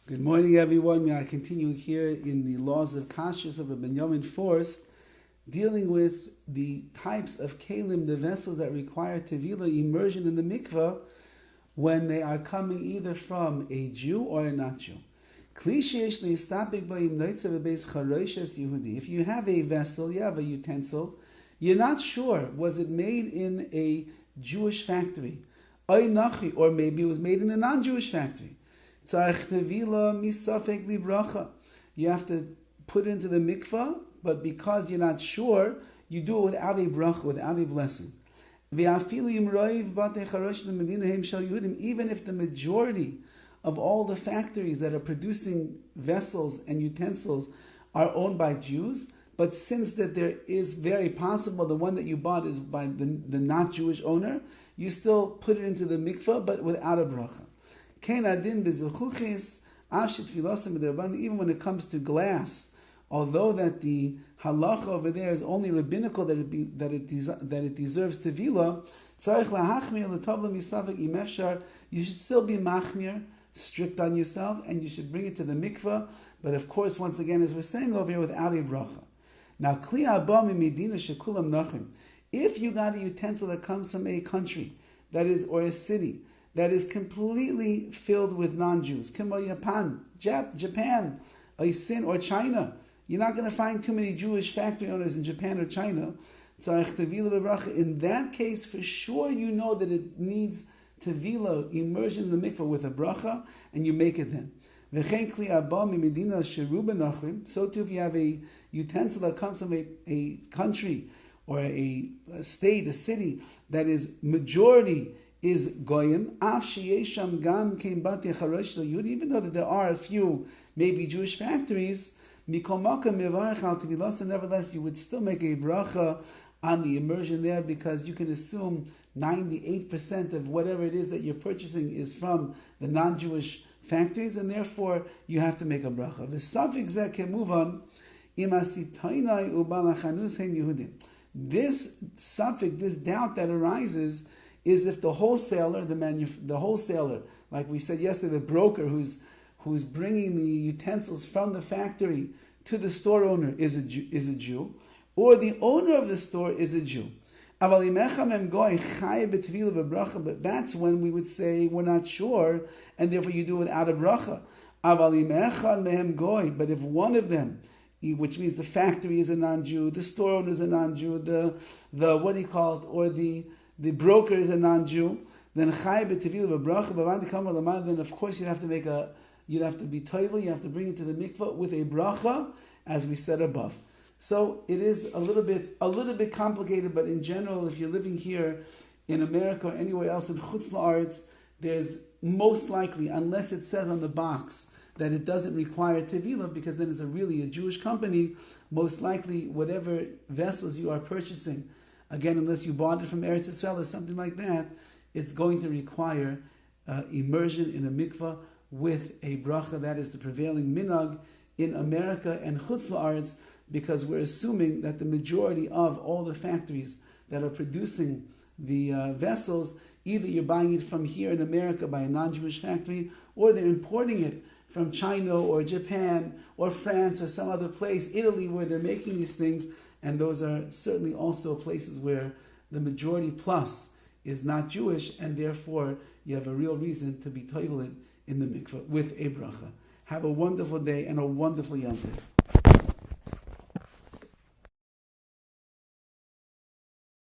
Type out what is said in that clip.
Good morning, everyone. May I continue here in the laws of KASHRUS of Rabbi Yamin Force, dealing with the types of kalim, the vessels that require Tevilah immersion in the mikveh when they are coming either from a Jew or a not Jew. If you have a vessel, you have a utensil, you're not sure, was it made in a Jewish factory? Or maybe it was made in a non-Jewish factory. You have to put it into the mikvah, but because you're not sure, you do it without a bracha, without a blessing. Even if the majority of all the factories that are producing vessels and utensils are owned by Jews, but since that there is very possible the one that you bought is by the not Jewish owner, you still put it into the mikvah, but without a bracha. Even when it comes to glass, although that the halacha over there is only rabbinical that it deserves tevilah, you should still be machmir, strict on yourself, and you should bring it to the mikveh. But of course, once again, as we're saying over here, without a bracha. Now, if you got a utensil that comes from a country that is, or a city that is completely filled with non-Jews, Japan, Sin, or China, you're not going to find too many Jewish factory owners in Japan or China. In that case, for sure you know that it needs tevilah, immersion in the mikveh with a bracha, and you make it then. So too, if you have a utensil that comes from a country or a state, a city that is majority is goyim, even though that there are a few maybe Jewish factories, nevertheless you would still make a bracha on the immersion there, because you can assume 98% of whatever it is that you're purchasing is from the non-Jewish factories, and therefore you have to make a bracha. This suffix, this doubt that arises, is if the wholesaler, the wholesaler, like we said yesterday, the broker who's bringing the utensils from the factory to the store owner is a Jew, or the owner of the store is a Jew. But that's when we would say we're not sure, and therefore you do it without a bracha. But if one of them, which means the factory is a non-Jew, the store owner is a non-Jew, the what do you call it, or the broker is a non-Jew, then then of course you'd have to be toivel, you have to bring it to the mikvah with a bracha, as we said above. So it is a little bit complicated, but in general, if you're living here in America or anywhere else in Chutz La'aretz, there's most likely, unless it says on the box that it doesn't require tevilah, because then it's really a Jewish company, most likely whatever vessels you are purchasing, again, unless you bought it from Eretz Yisrael or something like that, it's going to require immersion in a mikvah with a bracha. That is the prevailing minhag in America and Chutz La'aretz, because we're assuming that the majority of all the factories that are producing the vessels, either you're buying it from here in America by a non-Jewish factory, or they're importing it from China or Japan or France or some other place, Italy, where they're making these things, and those are certainly also places where the majority plus is not Jewish, and therefore you have a real reason to be toivel in the mikveh with a bracha. Have a wonderful day and a wonderful Yom Tov.